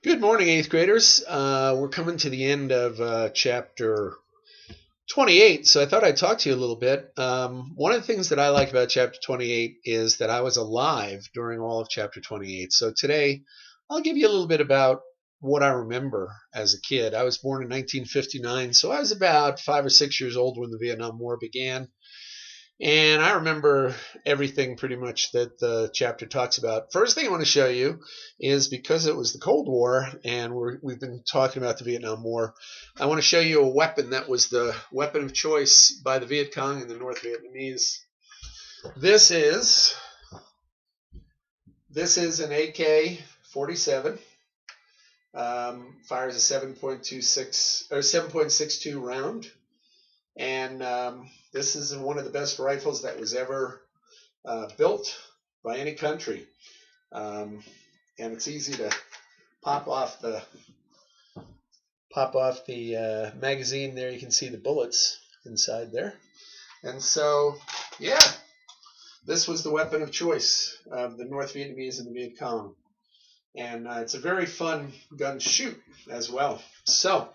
Good morning, eighth graders. We're coming to the end of chapter 28, so I thought I'd talk to you a little bit. One of the things that I like about chapter 28 is that I was alive during all of chapter 28. So today, I'll give you a little bit about what I remember as a kid. I was born in 1959, so I was about 5 or 6 years old when the Vietnam War began. And I remember everything pretty much that the chapter talks about. First thing I want to show you is because it was the Cold War and we've been talking about the Vietnam War, I want to show you a weapon that was the weapon of choice by the Viet Cong and the North Vietnamese. This is this is an AK-47. Fires a 7.26 or 7.62 round, and this is one of the best rifles that was ever built by any country. Um, and it's easy to pop off the magazine there. You can see the bullets inside there. And so, yeah, this was the weapon of choice of the North Vietnamese and the Viet Cong. And it's a very fun gun to shoot as well. So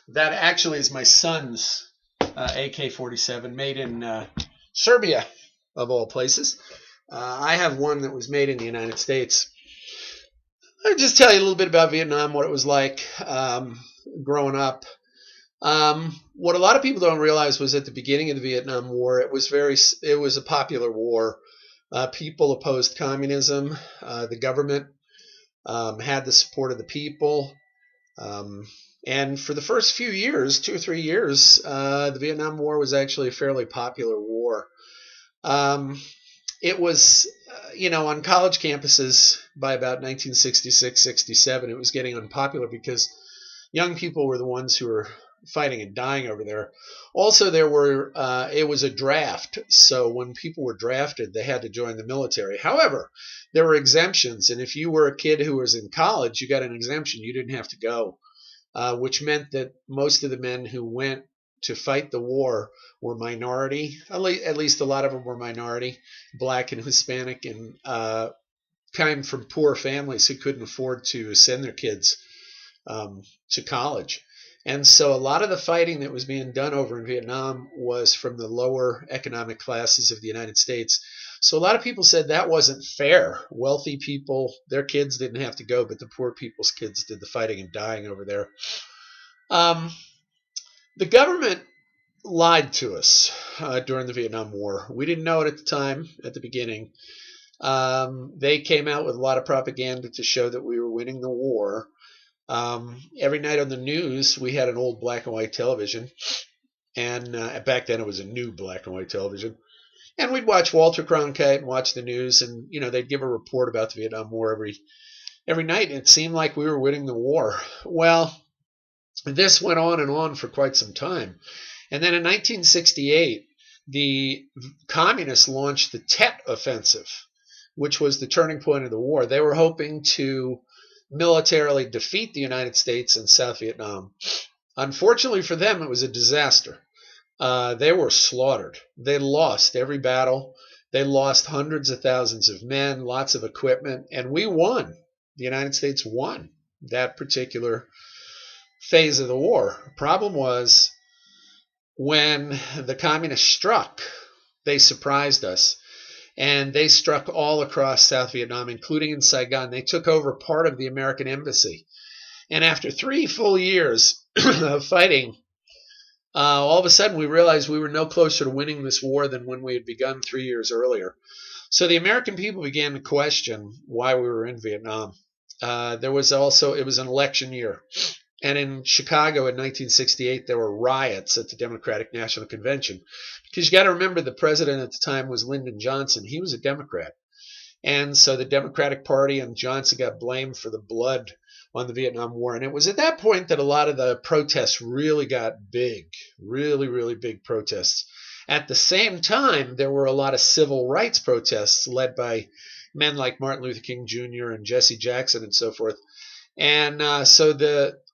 that actually is my son's AK-47, made in Serbia, of all places. I have one that was made in the United States. I'll just tell you a little bit about Vietnam, what it was like growing up. What a lot of people don't realize was at the beginning of the Vietnam War, it was a popular war. People opposed communism. The government had the support of the people. And for the first few years, 2 or 3 years, the Vietnam War was actually a fairly popular war. It was, on college campuses by about 1966, 67, it was getting unpopular because young people were the ones who were fighting and dying over there. Also, it was a draft. So when people were drafted, they had to join the military. However, there were exemptions. And if you were a kid who was in college, you got an exemption. You didn't have to go, which meant that most of the men who went to fight the war were minority. At least a lot of them were minority, black and Hispanic, and came from poor families who couldn't afford to send their kids to college. And so a lot of the fighting that was being done over in Vietnam was from the lower economic classes of the United States. So a lot of people said that wasn't fair. Wealthy people, their kids didn't have to go, but the poor people's kids did the fighting and dying over there. Um, the government lied to us during the Vietnam War. We didn't know it at the time, at the beginning. They came out with a lot of propaganda to show that we were winning the war. Every night on the news, we had an old black and white television, and back then it was a new black and white television. And we'd watch Walter Cronkite and watch the news, and they'd give a report about the Vietnam War every night. And it seemed like we were winning the war. Well, this went on for quite some time, and then in 1968, the communists launched the Tet Offensive, which was the turning point of the war. They were hoping to militarily defeat the United States in South Vietnam. Unfortunately for them, it was a disaster. They were slaughtered. They lost every battle. They lost hundreds of thousands of men, lots of equipment, and we won. The United States won that particular phase of the war. The problem was when the communists struck, they surprised us. And they struck all across South Vietnam, including in Saigon. They took over part of the American embassy. And after 3 full years of fighting, all of a sudden we realized we were no closer to winning this war than when we had begun 3 years earlier. So the American people began to question why we were in Vietnam. It was an election year. And in Chicago in 1968, there were riots at the Democratic National Convention. Because you got to remember, the president at the time was Lyndon Johnson. He was a Democrat. And so the Democratic Party and Johnson got blamed for the blood on the Vietnam War. And it was at that point that a lot of the protests really got big, really, really big protests. At the same time, there were a lot of civil rights protests led by men like Martin Luther King Jr. and Jesse Jackson and so forth. And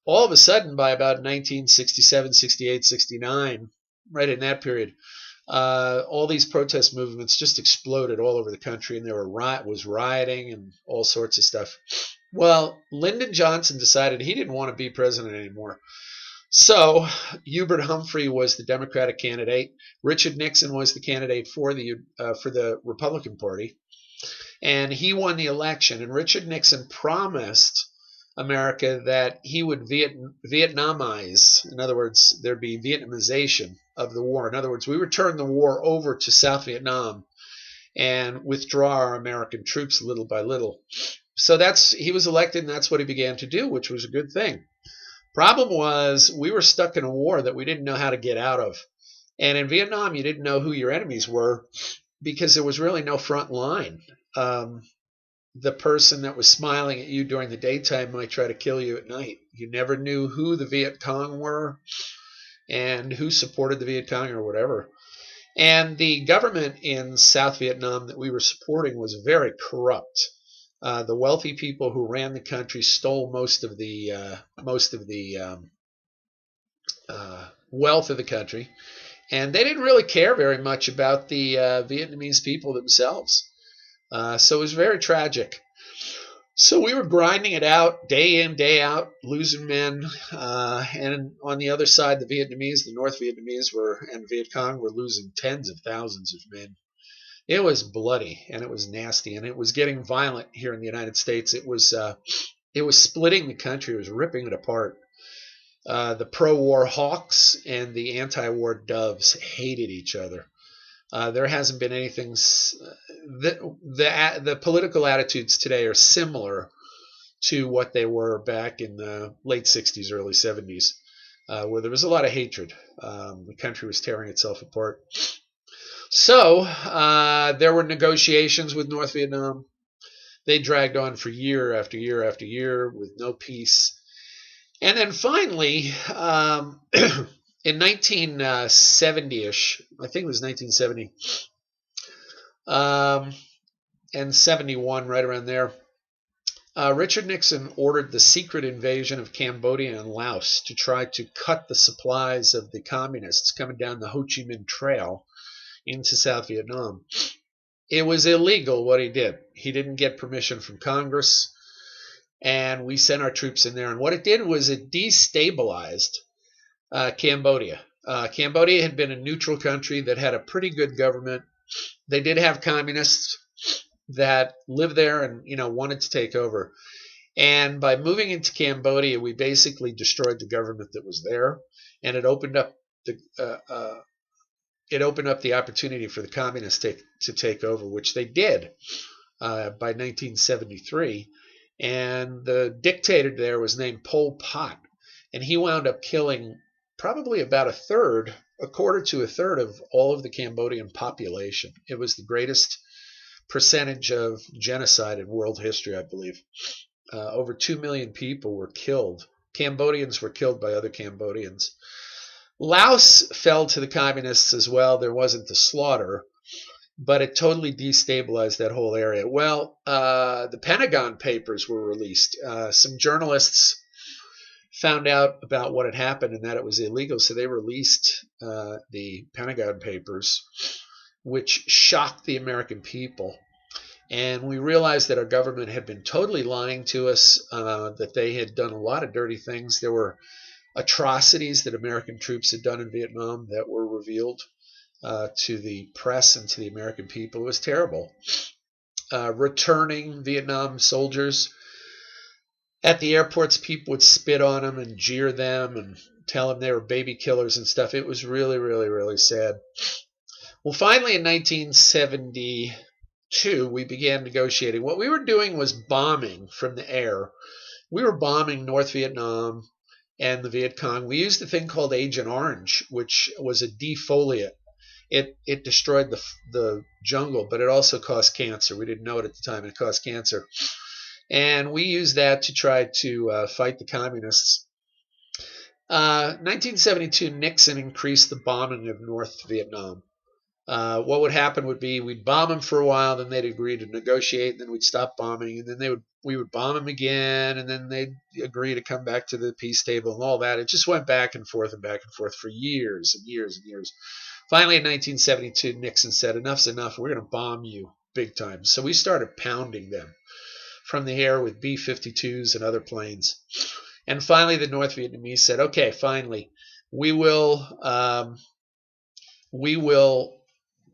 all of a sudden, by about 1967, 68, 69, right in that period, all these protest movements just exploded all over the country, and there was rioting and all sorts of stuff. Well, Lyndon Johnson decided he didn't want to be president anymore. So Hubert Humphrey was the Democratic candidate. Richard Nixon was the candidate for the Republican Party, and he won the election. And Richard Nixon promised America that he would Vietnamize. In other words, there'd be Vietnamization of the war. In other words, we would turn the war over to South Vietnam and withdraw our American troops little by little. So he was elected, and that's what he began to do, which was a good thing. Problem was, we were stuck in a war that we didn't know how to get out of. And in Vietnam, you didn't know who your enemies were because there was really no front line. The person that was smiling at you during the daytime might try to kill you at night. You never knew who the Viet Cong were and who supported the Viet Cong or whatever. And the government in South Vietnam that we were supporting was very corrupt. The wealthy people who ran the country stole most of the wealth of the country, and they didn't really care very much about the Vietnamese people themselves. So it was very tragic. So we were grinding it out day in, day out, losing men. And on the other side, the Vietnamese, the North Vietnamese and Viet Cong were losing tens of thousands of men. It was bloody and it was nasty and it was getting violent here in the United States. It was splitting the country. It was ripping it apart. The pro-war hawks and the anti-war doves hated each other. There hasn't been anything. The political attitudes today are similar to what they were back in the late 60s, early 70s, where there was a lot of hatred. The country was tearing itself apart. So there were negotiations with North Vietnam. They dragged on for year after year after year with no peace. And then finally, in 1970-ish, I think it was 1970, and 71, right around there, Richard Nixon ordered the secret invasion of Cambodia and Laos to try to cut the supplies of the communists coming down the Ho Chi Minh Trail into South Vietnam. It was illegal what he did. He didn't get permission from Congress, and we sent our troops in there. And what it did was it destabilized Cambodia. Cambodia had been a neutral country that had a pretty good government. They did have communists that lived there and wanted to take over. And by moving into Cambodia, we basically destroyed the government that was there, and it opened up the opportunity for the communists to take over, which they did by 1973. And the dictator there was named Pol Pot, and he wound up killing probably about a quarter to a third of all of the Cambodian population. It was the greatest percentage of genocide in world history, I believe. Over 2 million people were killed. Cambodians were killed by other Cambodians. Laos fell to the communists as well. There wasn't the slaughter, but it totally destabilized that whole area. Well, the Pentagon Papers were released. Some journalists found out about what had happened and that it was illegal, so they released the Pentagon Papers, which shocked the American people. And we realized that our government had been totally lying to us, that they had done a lot of dirty things. There were atrocities that American troops had done in Vietnam that were revealed to the press and to the American people. It was terrible. Returning Vietnam soldiers at the airports, people would spit on them and jeer them and tell them they were baby killers and stuff. It was really, really, really sad. Well, finally in 1972, we began negotiating. What we were doing was bombing from the air. We were bombing North Vietnam and the Viet Cong. We used a thing called Agent Orange, which was a defoliant. It destroyed the jungle, but it also caused cancer. We didn't know it at the time. It caused cancer. And we used that to try to fight the communists. 1972, Nixon increased the bombing of North Vietnam. What would happen would be we'd bomb them for a while, then they'd agree to negotiate, and then we'd stop bombing, and then we would bomb them again, and then they'd agree to come back to the peace table and all that. It just went back and forth for years and years and years. Finally, in 1972, Nixon said, enough's enough. We're going to bomb you big time. So we started pounding them from the air with B-52s and other planes. And finally, the North Vietnamese said, okay, finally, we will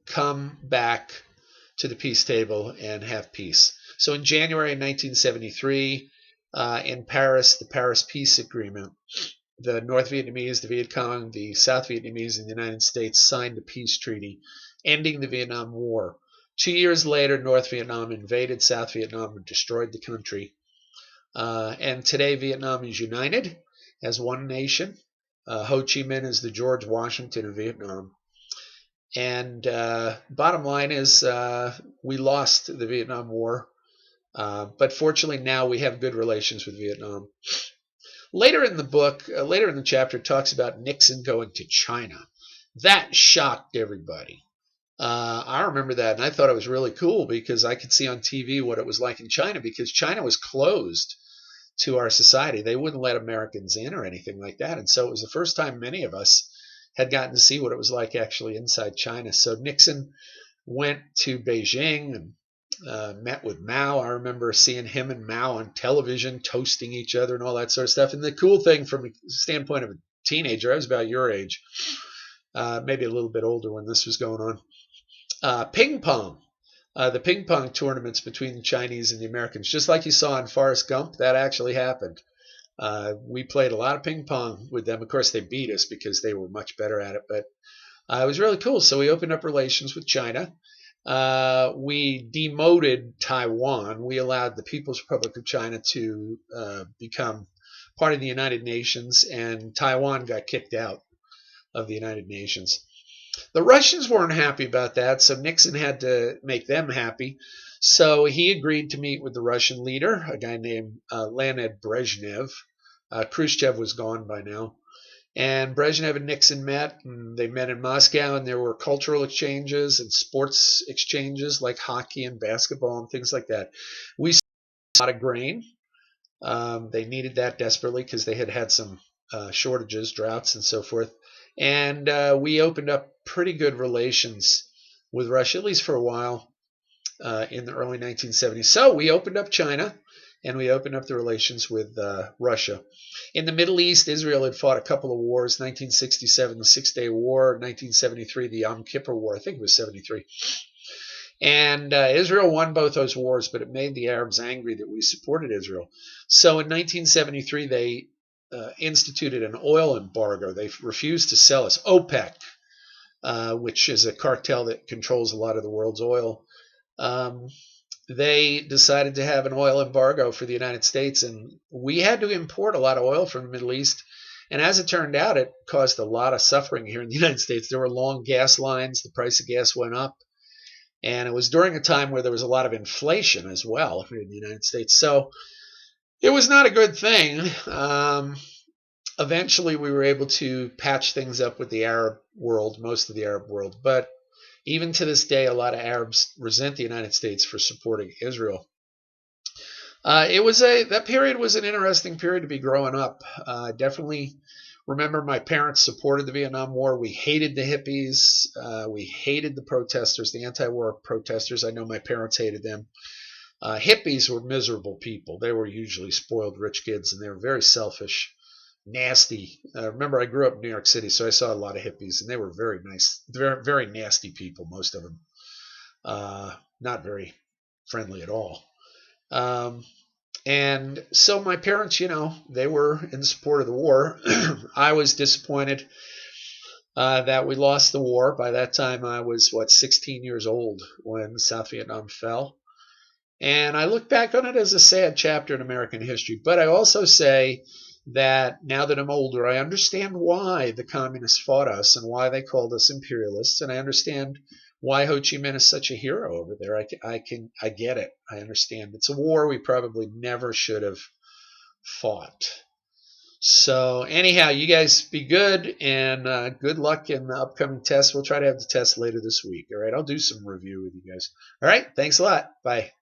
come back to the peace table and have peace. So in January 1973, in Paris, the Paris Peace Agreement, the North Vietnamese, the Viet Cong, the South Vietnamese, and the United States signed a peace treaty ending the Vietnam War. 2 years later, North Vietnam invaded South Vietnam and destroyed the country. And today, Vietnam is united as one nation. Ho Chi Minh is the George Washington of Vietnam. And bottom line is we lost the Vietnam War. But fortunately, now we have good relations with Vietnam. Later in the book, later in the chapter, it talks about Nixon going to China. That shocked everybody. I remember that, and I thought it was really cool because I could see on TV what it was like in China, because China was closed to our society. They wouldn't let Americans in or anything like that. And so it was the first time many of us had gotten to see what it was like actually inside China. So Nixon went to Beijing and met with Mao. I remember seeing him and Mao on television toasting each other and all that sort of stuff. And the cool thing from a standpoint of a teenager, I was about your age, maybe a little bit older when this was going on. Ping pong. The ping pong tournaments between the Chinese and the Americans, just like you saw in Forrest Gump, that actually happened. We played a lot of ping pong with them. Of course, they beat us because they were much better at it, but it was really cool. So we opened up relations with China. We demoted Taiwan. We allowed the People's Republic of China to become part of the United Nations, and Taiwan got kicked out of the United Nations. The Russians weren't happy about that, so Nixon had to make them happy. So he agreed to meet with the Russian leader, a guy named Leonid Brezhnev. Khrushchev was gone by now. And Brezhnev and Nixon met, and they met in Moscow, and there were cultural exchanges and sports exchanges like hockey and basketball and things like that. We saw a lot of grain. They needed that desperately because they had had some shortages, droughts, and so forth. And we opened up pretty good relations with Russia, at least for a while, in the early 1970s. So we opened up China, and we opened up the relations with Russia. In the Middle East, Israel had fought a couple of wars, 1967, the Six-Day War, 1973, the Yom Kippur War, I think it was 73. And Israel won both those wars, but it made the Arabs angry that we supported Israel. So in 1973, they instituted an oil embargo. They refused to sell us. OPEC, which is a cartel that controls a lot of the world's oil, they decided to have an oil embargo for the United States, and we had to import a lot of oil from the Middle East. And as it turned out, it caused a lot of suffering here in the United States. There were long gas lines. The price of gas went up. And it was during a time where there was a lot of inflation as well here in the United States. So it was not a good thing. Eventually, we were able to patch things up with the Arab world, most of the Arab world. But even to this day, a lot of Arabs resent the United States for supporting Israel. That period was an interesting period to be growing up. Definitely remember my parents supported the Vietnam War. We hated the hippies. We hated the protesters, the anti-war protesters. I know my parents hated them. Hippies were miserable people. They were usually spoiled rich kids, and they were very selfish, nasty. Remember, I grew up in New York City, so I saw a lot of hippies, and they were very nice, very, very nasty people, most of them. Not very friendly at all. And so my parents, they were in support of the war. I was disappointed that we lost the war. By that time, I was, 16 years old when South Vietnam fell. And I look back on it as a sad chapter in American history. But I also say that now that I'm older, I understand why the communists fought us and why they called us imperialists. And I understand why Ho Chi Minh is such a hero over there. I get it. I understand. It's a war we probably never should have fought. So anyhow, you guys be good, and good luck in the upcoming tests. We'll try to have the test later this week. All right, I'll do some review with you guys. All right, thanks a lot. Bye.